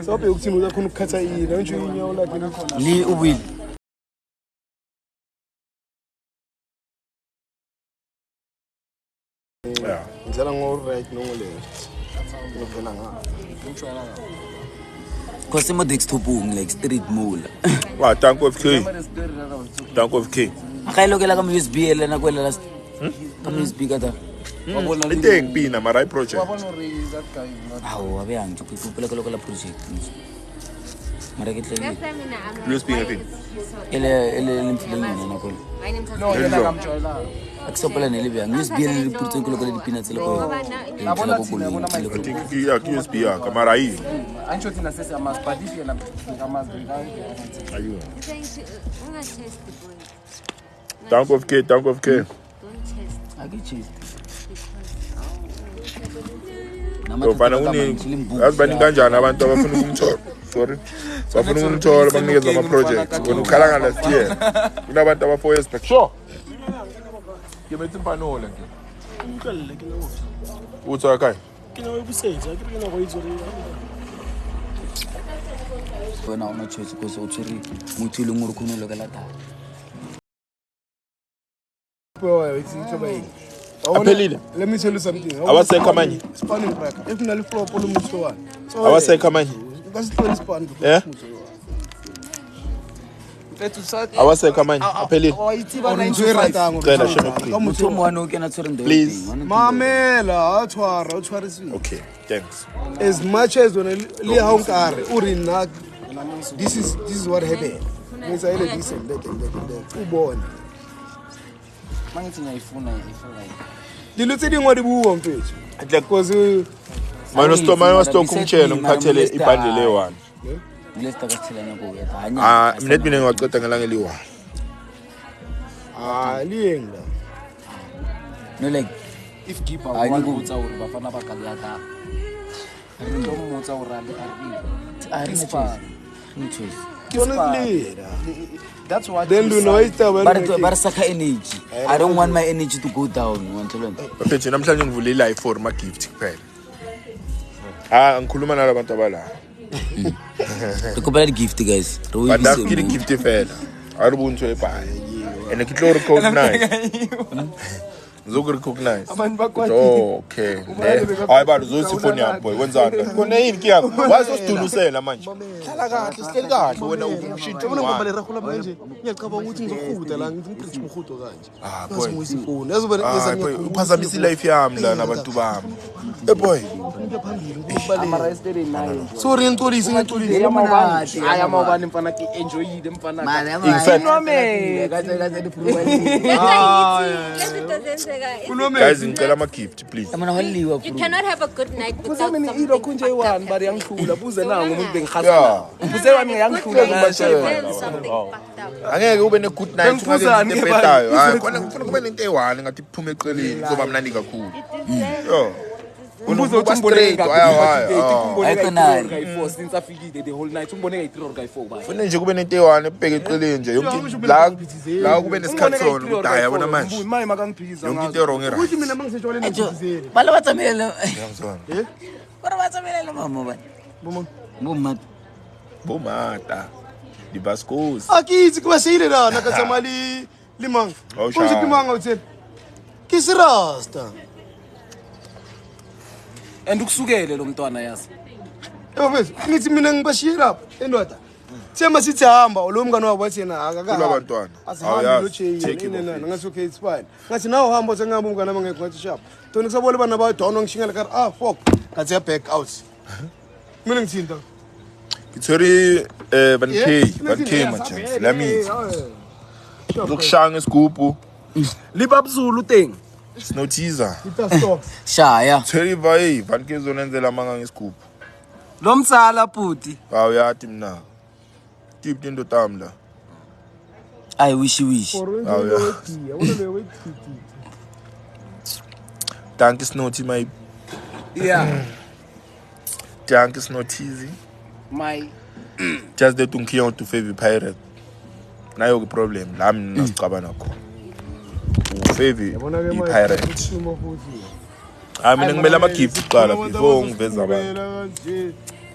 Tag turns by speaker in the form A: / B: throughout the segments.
A: Sobe ukuthini uyakhona ukukhatha yini nje inyawo lakhe
B: li ubili
A: ngizela ngo right no left ngivela ngapha
B: Cosimo Dextopung like street mole
C: Wa tank of K. Tank of K.
B: akayilokela ka USB elena kwela last ka USB kata
C: Iteng pina marai project.
B: awu abe angi kupela ka lokela project mara ke tle
C: USB ngaphi?
B: ele limfileni na kwela
D: No, yena ngamjoyela.
B: akusopela nelibya USB ele putse ko lokela dipina tsela ko
D: Yabona thina yabona
C: I think ya USB ya marai.
D: Ancho thina sese amasibhadisi yena ngamazi
C: Ayo. Tank of K, tank of K.
B: akichisi
C: Ufana uni asibani kanjani abantu abafuna ukumthola. Sorry. Bafuna ukumthola banikeza ama projects. Wena ukhala nga last year. Kunabantu aba 4 years back. Sure. Yemethi impanola nje.
A: ngicela ke nawo
C: Uthola kai.
A: kina webusenza akike na go itsori
B: wena una choice ko so tsuri motho ile ngore khone lokela ta
A: boy it's into
C: Aphelile.
A: let me tell you something
C: Awasekho amanye.
A: spanning break if nali flop lo mutso wani
C: Awasekho amanye.
A: ngasithola span
C: Eh?
D: Mfethu sathi
C: Awasekho amanye. Aphelile.
D: wayitsiba
C: Cela shema please.
B: motho mwana o kena tsore ndo
C: Please.
A: mamela atshwara
C: Okay, thanks.
A: as much as when le ha unkare uri nna this is what happened ngisa ile this and that ubona
D: mangithi ngiyayifuna
A: dilo tse dingwe di buwa mfethu because
C: Mano stock umtshelo ngiphathele ibhandle le1.
B: lesta ka tshilana ko ya hanya
C: Mina mina ngiceda ngelanga eli1.
A: liyenga
B: no like
D: if keeper
B: Hayi,
D: wa
B: niku-
D: botsa hore bafana ba ka ya ka re ndo mmotsa hore a
B: a re
D: Span.
B: no choice
A: ke yona lera
D: that's what
A: then do no itaba
B: ba re saka energy I don't want my energy to go down wantlona
C: Bafethu namhlanje ngivule live for ma gift kuphela. Ngikhuluma nalabantu abala.
B: ikopela di gift guys
C: Banda ke di gift fela. A re bontshwe e pae. Ene ke tlo recognize. Ngizoku recognize.
D: abantu bakwati
C: Okay. Hayi balo zosifoni yakho boy wenzani? Kone yini ke yakho? Wazosidunusela manje. Hlala kahle, sihleli kahle wena ushinthe
A: yabona ngoba le
C: wona.
A: rahula manje ngiyacabanga ukuthi ngizohuda la ngimpreach mhudo kanje
C: Boy.
A: ngiyisifoni yazoba
C: Hayi boy, uphazamisa life yami la nabantu bami. Boy.
D: amara yesterday naye
A: sorry ngixolise
D: aya mawubani mfana ke enjoyile mfana
C: Ingifat. Guys, ngicela ama gift please.
B: amana holiwa
E: You cannot have a good night without
D: kusamini
E: something
D: ilo kunje
E: fucked
D: i1
E: up.
D: bari yangihlula buze nangu umuntu
C: Yeah.
D: bengikhasa buze wami yangihlula ngasho
E: Then something fucked up.
C: Angeke ube ne good night
D: Bengifuzani
C: ungeke
D: ke
C: betayo.
D: bani?
C: Hayi khona ngifuna kube nento eyi1 ngathi iphume eceleni kuzoba mnandi kakhulu. Yo.
D: umbuzo uthi
C: Unokuba straight, hayi.
B: Ayikho nayo.
D: kayi4 since afikile the whole night umbone kayi3 or kayi4 bani
C: Fune nje kube nento eyi1 ebheke eceleni nje yonke la kube nesikhathi sona ukuthi hayi yabona manje.
D: maye makangiphiza
C: Yonke into wrong era.
A: ukuthi mina mangisejwale ngizizele
B: bala batsamele
C: Ngiyangizwana.
B: bara batsamele mama bani bomma
C: Bomata. Di Bascos.
A: akithi kuba seyile la nakatsamali limanga
C: Oh,
A: konje
C: sha.
A: limanga utheni kisirasta
D: and ukusukele lo mntwana yazi
A: yabafethu ngithi mina ngibashiye lapha endoda thema sithi hamba lo mngane wabo wathi yena
C: Kulabantwana.
A: asihambe
C: Awuyazi.
A: lo chain
C: Take it off.
A: nena ngathi okay it's fine ngathi nawo hamba sengihamba umngane wami ngekho ngathi sharp tona kusabole bana ba down ngishingela kar fuck ngathi ya back out mina ngithinta
C: Ngithori Van K manje. Lami ukushanga isigubhu.
D: libabzulu teng
C: Snow teaser.
A: ita stop
B: shaya
C: Thori vai Van K zonenzela manga ngesigubhu.
D: lo mtsala puti
C: Awuyathi mina. Tip into tamla.
B: I wish
A: for
C: Oh, yeah.
A: wethi yabona le wethi
C: Dank is not my
D: yeah
C: dank is not easy.
D: my
C: Just that unkiya to favor pirate. Nayo ke problem la mina nasicabana khona. Ufavor
A: yabona ke
C: i-pirate.
A: uthimo futhi
C: Mina ngimela ama gift qala before ngiveza abantu.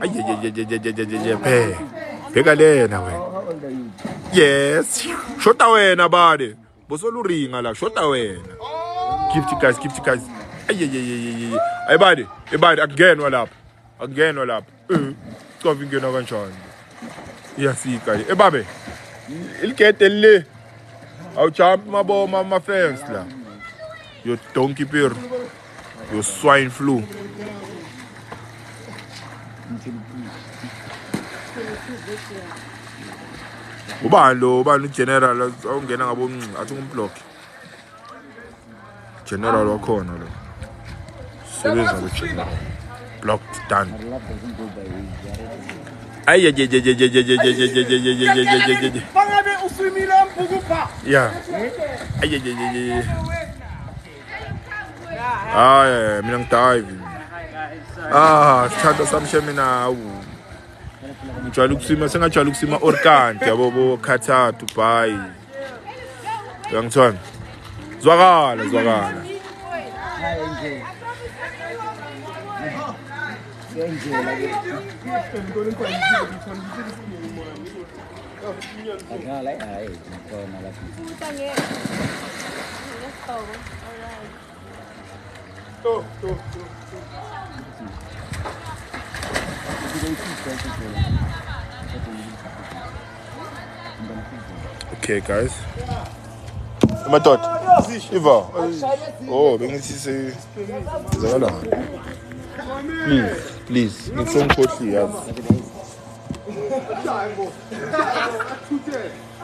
C: Ay, bheka lena wena. Yes. Shota wena bade. Bosoluringa la, shota wena. Gift guys. Ay bade, akungenwa lapha. Cha vingena kanjani. Iyasika. Babe. Iligede le. Awu jump maboma ama fence la. Yo donkey beer. Yo swine flu. Ubani general awungena ngabo athi ngumblock. General wakhona lo. Sebenza lo general. Blocked done. Ay.
A: Bangabe uswimile mbukupha.
C: Yeah. Ay. Ay, mina ngidive. Sithanda samshe mina awu. Ngijwayele ukusima sengajwayele ukusima Orkant yabo Qatar Dubai. Uyangithona? Zwakala. Okay, guys. My daughter. Eva. Oh, bengithi se zakala. Please. Ngifuna ukhohli yazi.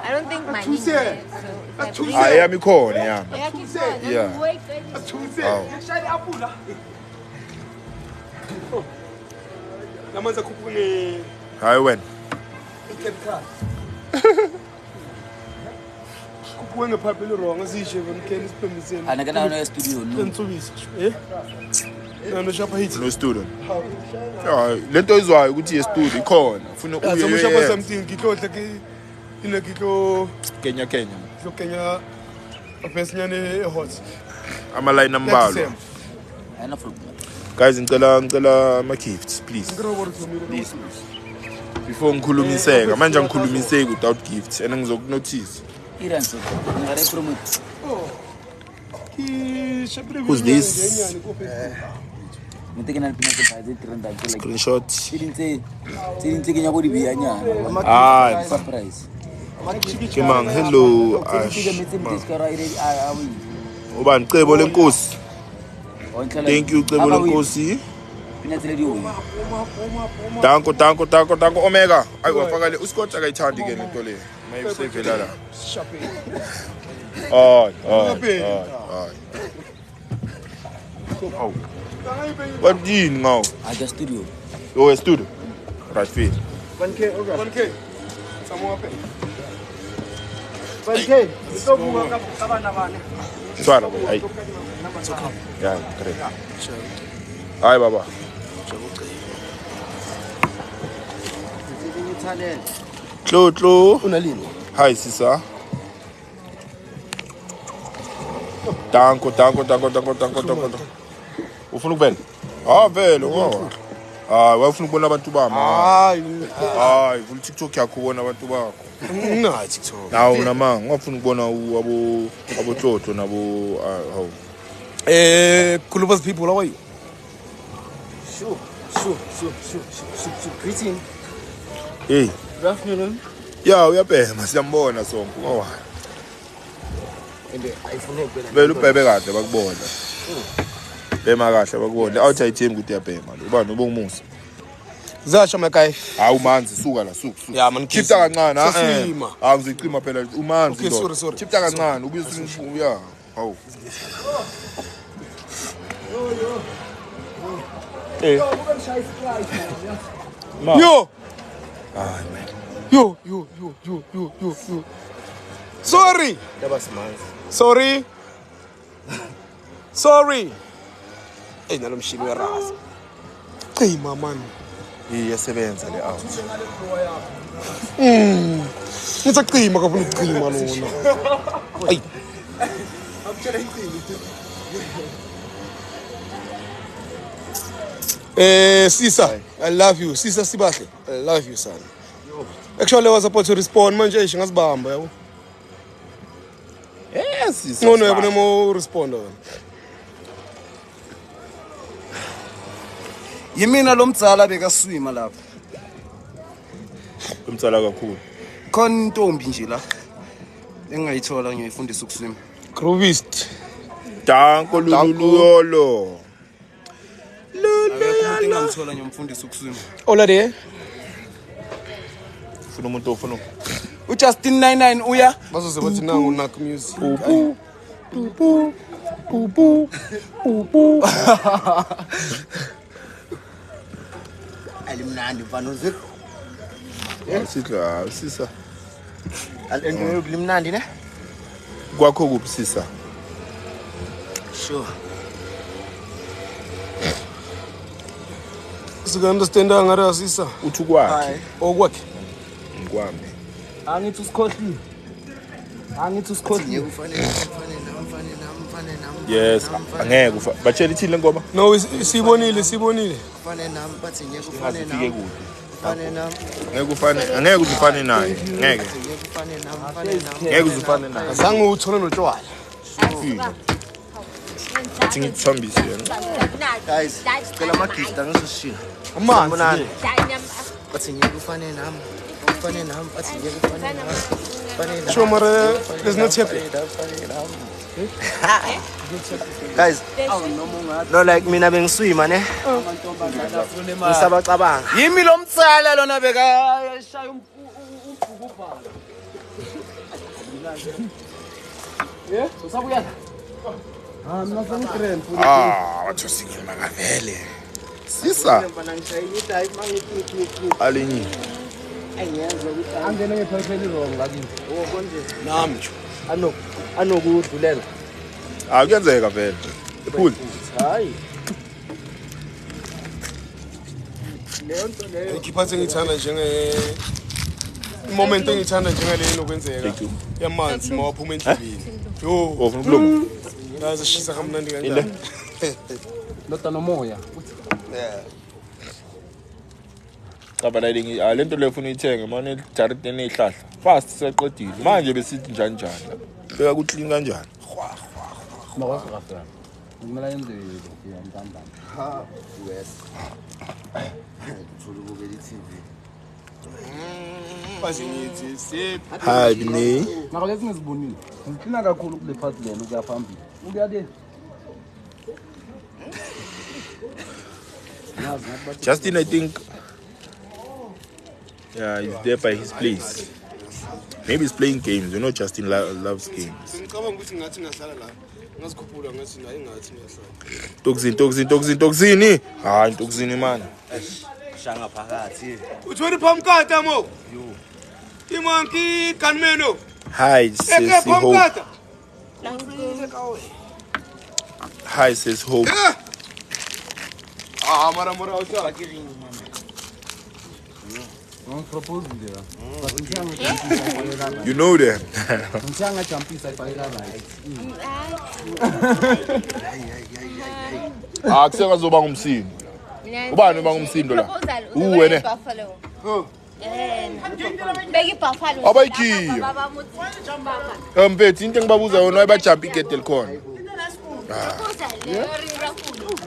E: I don't think my name is there, so if I
C: Hayi yami khona yami.
E: Yeah, keep going.
C: Yeah.
E: Wait.
A: Namanza kuphune
C: Hayi wena.
A: kuphune ngephaphe wrong asishe ngikeni siphemiseni.
B: Anakana no studio no.
A: Entsubisa. No shapa hit.
C: No student. Yeah, lento izwayo ukuthi ye studio ikhona. Ufuna uye.
A: So shapa something ngikhohle ke inakiko
C: Kenya.
A: Kenya abesinyane hot.
C: Ama line ambalwa.
B: Ana full.
C: Guys, ngicela ama gifts please. Please. Before ngikhulumiseka, manje ngikhulumiseki without gifts and ngizokunotice.
B: Iranso. Ngare promote.
C: Who's this?
B: Mutekena pina ke baze 300
C: Screenshot.
B: Tsinitse kenya go di bianya. Surprise.
C: Kemang, hello. Ubani cebo lenkosi. Thank you cebo lenkosi. Danko Omega. Ayi wafaka le uScott akayithandi ke lento le. Mayisevela la. What yini ngawo?
B: Aja studio.
C: Yo studio. Right fit.
A: 1K. Samoa pay.
F: 1K. Isobuka kabana bane.
C: Swala boy. Hey. Yeah, correct. Hi baba. Tlo.
A: Unalini?
C: Hi sisa. Danko. Ufuna ukubena? Vele ngoba. Wafuna ukubona abantu bami. Hayi, ku TikTok yakho ubona abantu bakho.
A: Na TikTok.
C: Nawu namanga, ngafuna ukubona abo Tlotlo nabo how.
A: Kulubas people, how are you?
F: Sure. Greeting.
C: Hey.
F: Good afternoon.
C: Yeah, uyabhema siyambona sonke ngoba.
F: And ayifune ukubela.
C: Vele ubhebe kahle bakubona. Bema kahle bakubona. Awuthi team ukuthi uyabhema lo. Ubani ubongumusa.
A: Zasha my guy.
C: Hawu manzi suka la suka.
A: Yeah man.
C: Chipta kancane ha.
A: Sasima.
C: Ngizicima phela umanzi
A: Okay,
C: lo.
A: sorry.
C: Chipta kancane ubuye usimfuya. Yeah. Hawu. Eh.
A: Yo.
C: Hayi man.
A: Yo. Sorry.
F: That was mine.
A: Sorry. Hey, nalomshini weras. Hey man.
C: Iyasebenza le out.
A: Ngicacima kafuna ukucima lona. Ay. Sisa, I love you. Sisa Sibahle, I love you son. Actually I was supposed to respond manje ngazibamba yabo.
C: Yes,
A: No, yabona mo respond wena.
F: Yimina lo mdzala bekaswima lapha.
C: Umtsala kakhulu.
F: Khona intombi nje la. Engayithola ngiyifundisa ukuswima.
A: Grovist.
C: Danko luluyolo.
F: Akekho umuntu engamthola ngiyomfundisa ukuswima.
A: Olade.
C: Ufuna umuntu ofuna.
F: uJustin 99 uya.
A: Bazoze bathi nangu nak music.
F: Alimnandi mfana uzwe.
C: Sitla sisa.
F: Alengwe ulimnandi ne?
C: Kwakho kuphi sisa?
F: Sure.
A: Sika understand ngara sisa.
C: Uthi kwakhe.
A: Okwakhe.
C: Ngikwami.
F: Angithi usikhohlile.
C: Yes, angeke ufa. Batshela ithile ngoba.
A: No, sibonile.
F: Kufane nami bathi ngeke ufane
C: Ngifike
F: nami.
C: kude.
F: Kufane nami.
C: Angeke uzufane naye. Ngeke.
F: Kufane nami.
C: Ngeke uzufane naye.
A: Azange uthole notshwala.
C: Athi ngithambise yena.
F: Guys, cela amagista ngizoshiya.
A: Amanzi.
F: Bathi ngeke ufane nami. Kufane nami bathi ngeke ufane nami.
A: Sure, mara, there's no tape.
F: Guys, no like mina bengiswima ne. Ngisabacabanga. Yimi lo mtsala lona beka shaya umfuku ubhala. Yeah, usabuya. Mina sengitrend.
C: Wathi singima kavele. Sisa. Alinyi.
F: Angene ngephepheleni wrong ngakini. Konje.
A: Nami nje.
F: Anokudlulela.
C: Kuyenzeka vele. Ephuli.
F: Hayi.
A: Ngiphathe ngithanda njenge moment engithanda njengale nokwenzeka. Yamanzi mawaphuma endleleni. Yo,
C: Ufuna ukulumo?
A: yazi shisa kamnandi kanjani.
F: Nota nomoya.
A: Yeah.
C: Cabana lento le ufuna uyithenge manje ejaridini ezihlahla. Fast seqedile. Manje besithi njani. Beka kuclean kanjani?
F: Makwazi kahle. Kumele yenze yantambama. Ha, US. Uthola ukubukela iTV.
A: Bazingithi sip.
C: Hayi bini.
F: Mara lezi ngizibonile. Ngicina kakhulu kule part lena ukuya phambili. Uyade.
C: Justin, I think he's there by his place. Maybe he's playing games. You know, Justin loves games.
A: Ngicabanga ukuthi ngathi ngasala la. ngasikhuphula ngathi naye ngathi ngiyahlala.
C: Tokzini. Hayi Tokzini man.
F: Shanga phakathi.
A: Uthori phamkata mo. Imanki kanmeno.
C: Hi sis Hope. Hi sis Hope.
A: Mara usa.
C: You know that. Akuseka zoba ngumsindo. Ubani uba ngumsindo la? Wena.
E: Begi buffalo.
C: Abayikhiyo. Mfethu into engibabuza yona ayibajump igede likhona.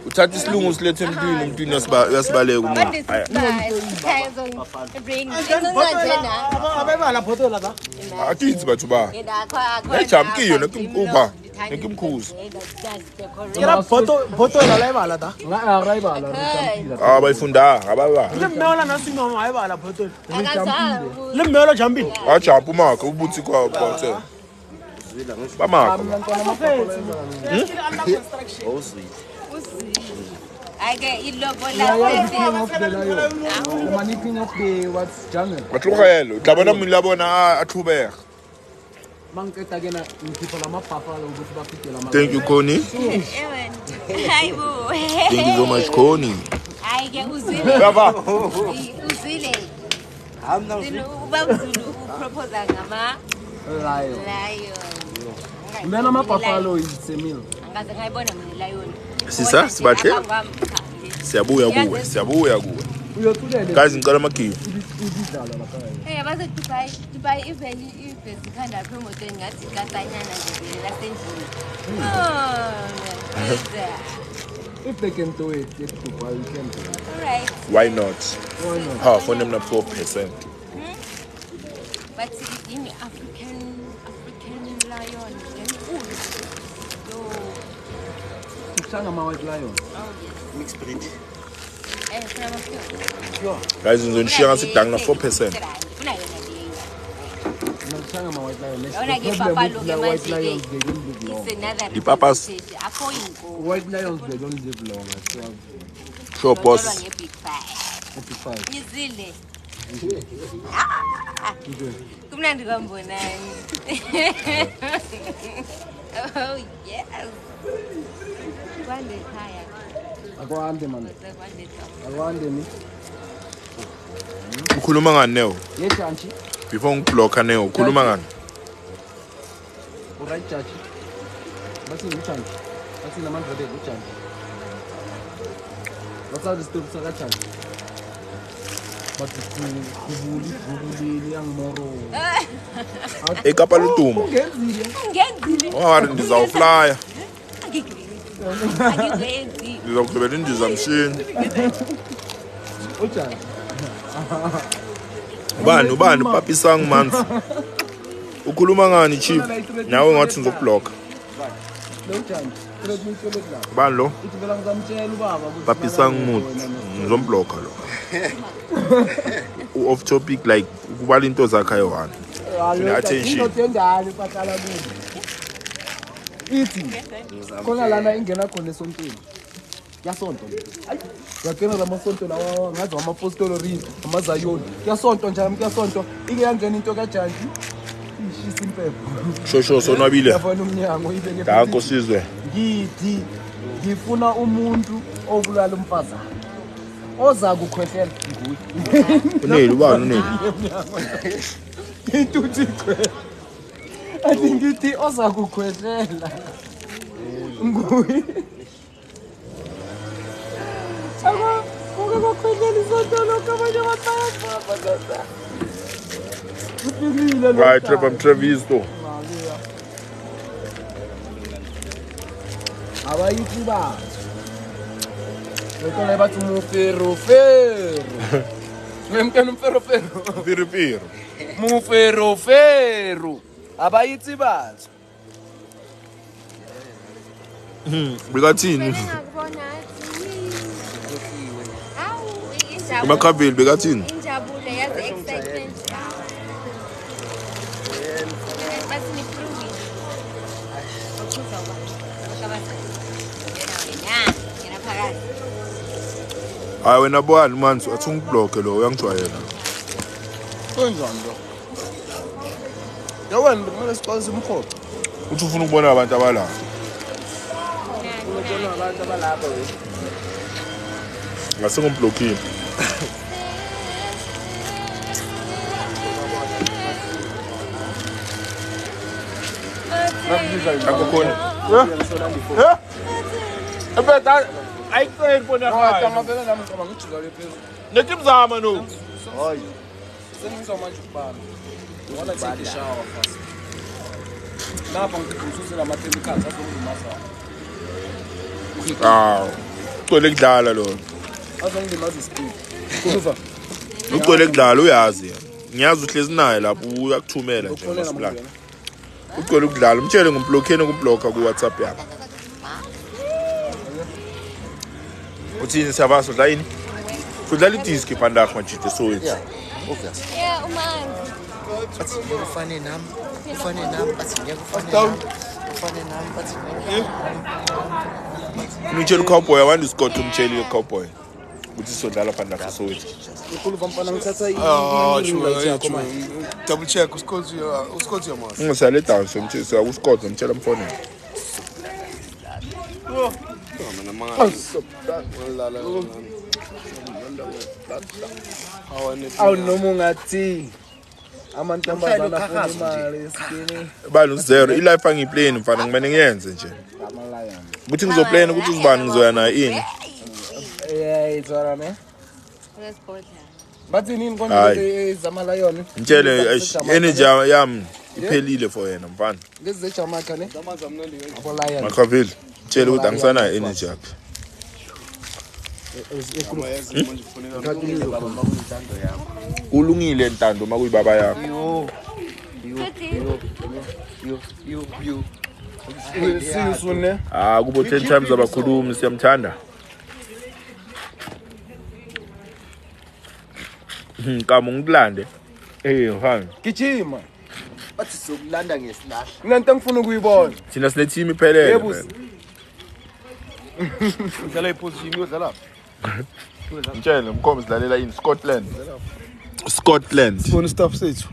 C: Uthatha isilungu silethe emntwini uyasibaleka umuntu. Akithi bathu ba. Ejump kiyo nekupha. Nekimkhuza.
F: Kira photo la ibala ta. Nga ibala.
C: Bayifunda ababa.
F: Lemela nasino ayibala photo. Lemela jumping.
C: Jump umakho ubuthi kwa phothe. Bamakho.
E: I get ilobola.
F: Maniping of the what's jungle.
C: Matlogelo, utlabona mulabona athubega. Thank you, Connie. Thank you so much, Connie.
E: I get uzile. Propose ngama lion.
F: Mbena mapapalo is semil.
E: Angaze ngayibona mina lion.
C: Sisa, sibahle. Siyabuya kuwe. Guys, ngicela amagift.
E: Hey, abaze Dubai even ikhanda promote ngathi kasanyana nje la sendini.
F: If they can do it, get Dubai, we can do it.
E: All right.
C: Why not? For them not 4%.
E: But in African lion,
F: White lion.
E: Mixed breed.
C: Guys, ngizonishaya ngathi kudanga na 4%. The papas.
F: White lions, they don't live long.
C: Sure, boss.
E: Kumnandi kwambonani. Oh yes. Kwande khaya.
F: Akwande man. Akwande ni.
C: Ukhuluma ngani Neo?
F: Yethanchi.
C: Before ngiblock Neo, ukhuluma ngani?
F: Alright chachi. Basi ngithanchi. Basi namandla de ngithanchi. Wasazi stop sakathanchi. Bathi kubuli yangimoro.
C: Ekapa lutumo.
E: Ungenzile.
C: Wari ndizawuflya.
E: Angikwenzi.
C: Ngizokugqibela indizamshini.
F: Utshani.
C: Ubani papi sang man. Ukhuluma ngani chief? Nawe ngathi ngizoblock.
F: Utshani.
C: Bani lo?
F: Ithi vela ngizamtshela ubaba ukuthi
C: Papi sang mood. Ngizomblock lo. Off topic like ukubala into zakhe ayi-1. Attention.
F: Ngiyothendani paqala kubo. Ithi khona lana ingena khona esontweni. Yasonto. Hayi. Yakena lamasonto lawa ngazi amapostolo rini, amazayoni. Kuyasonto njalo kuyasonto. Ike yangena into kaJanti. Ishisa impepho.
C: Shosho sonwabile.
F: Yafana umnyango ibeke.
C: Danko sizwe.
F: Ngithi ngifuna umuntu obulala umfazana. Oza kukhwehlela nguye.
C: Uneli ubani uneli?
F: Intuthi khwe. Athi ngithi oza kukhwehlela. Nguye. Aba ukukhwehlela isonto kabanye bathatha. Uphilile lo.
C: Right, I'm Trevisto.
F: Abayithi ba. Lokho bathi mufero. Ngemkani umfero.
C: Piripiro.
F: Mufero. Abayithi bathi.
C: Bekathini?
E: Ngakubona athi.
C: Emakhabeli bekathini?
E: Injabule yazi excitement. Basi ni fruit. Okuza ba.
C: Hayi wena bani manje athi ungibloke lo uyangijwayela.
F: Kanjani lo? Yawena kumele siqalise umkhoqo.
C: Uthi ufuna ukubona abantu abalapha.
F: Ubona abantu abalapha wena.
C: Ngase ngomblokile. Akukhona. Ebeda ayicela bona
F: Hayi,
C: khaya.
F: ngavela nami ngicabanga ngijula le phezulu.
C: Nethi mzama no.
F: Hayi. Sengizomanje ukubamba. Wona take a shower first. Lapha ngikususela ama-chemicals azongilimaza.
C: Ucole kudlala lo.
F: Azongilimaza ispeed. Kuva.
C: Ucole kudlala uyazi. Ngiyazi uhlezi naye lapho uyakuthumela nje masiplan. Ucole ukudlala umtshele ngomblokeni ukublocka ku WhatsApp yakho. Uthini siyabaso dla yini? Udlala idisk phandakho manje so it.
D: Obvious.
E: Yeah, umanzi.
D: Bathi ngiyakufane nami. Ufane nami bathi ngiyakufane nami. Ufane nami bathi ngiyakufane.
C: Umtshele cowboy awandi Scott umtshele cowboy. Uthi sodlala phandakho so it.
F: Ukhulu bamfana ngithatha
A: Double check uScott yamasi.
C: Ungasale down so umtshele so uScott umtshele umfonela.
F: Awunoma ungathi amantombazana afuna imali esikini.
C: Bani uzero ilife angiyiplane mfana ngimene ngiyenze nje.
F: Amalion.
C: Ukuthi ngizoplane ukuthi uzibani ngizoya nayo ini.
F: Itsara ne?
E: Let's go there.
F: Bathi nini konke zamalion?
C: Mtshele energy yami iphelile for yena mfana.
F: Lezi zeJamaica ne? Abo lion.
C: Makhavile mtshele ukuthi angisanayo energy yakhe. Kulungile ntando makuyibaba yakho.
F: See you soon ne?
C: Kubo 10 times abakhulumi siyamthanda. Kama ngikulande. Mfana.
F: Gijima.
D: Bathi sokulanda ngesilahla.
F: Kunento engifuna ukuyibona.
C: Thina sine team iphelele.
F: Yebo.
A: Udlala iposition uyodlala.
C: Mtshele mkhombe sidlalela in Scotland. Scotland.
A: Sifuna staff sethu.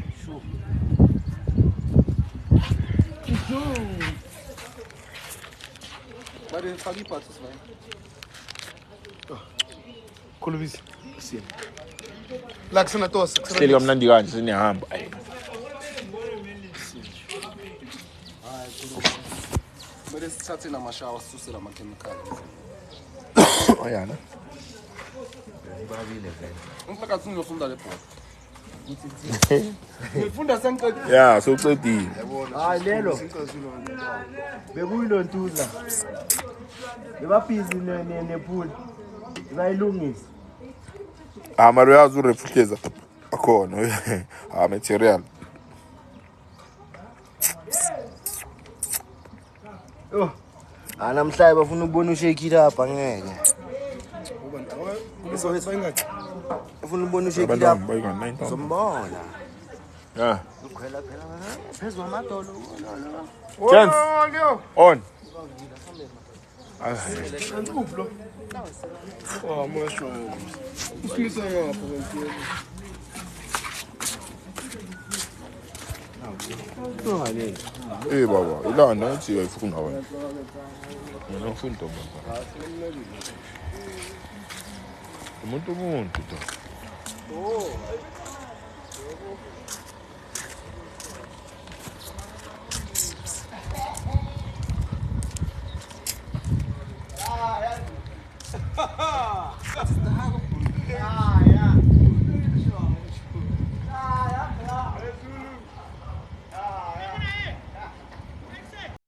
F: Bade faka iphathi sivana.
A: Khulubisi. La kusena tosa.
C: Sihleli kamnandi kanje sinihamba.
F: Manje sithathe namashawa sisusela ama-chemicals.
C: Oyana.
F: Ngifaka ukuthi ngiyofunda le bhola. Ngifunda sengiqedile.
C: Yeah, so ucedile.
D: Hayi lelo. Bekuyilontuza. Bebabhizi nepool. Bayilungisa.
C: Mara uyazi urefuhleza akhona. Material.
D: Namhlanje bafuna ukubona uShake lapha ngeke. Ufuna ukubona uShake lapha.
C: Bayika 9,000.
D: Zombona.
C: Yeah.
D: Ukhwela phela phezulu amadolo.
C: Chance. On.
A: Oh, mosho. Usikisa ngapha
C: Eh baba, ilanda uthi uyifuna wena. Mina ngifuna intombi. Umuntu to.
A: Ah,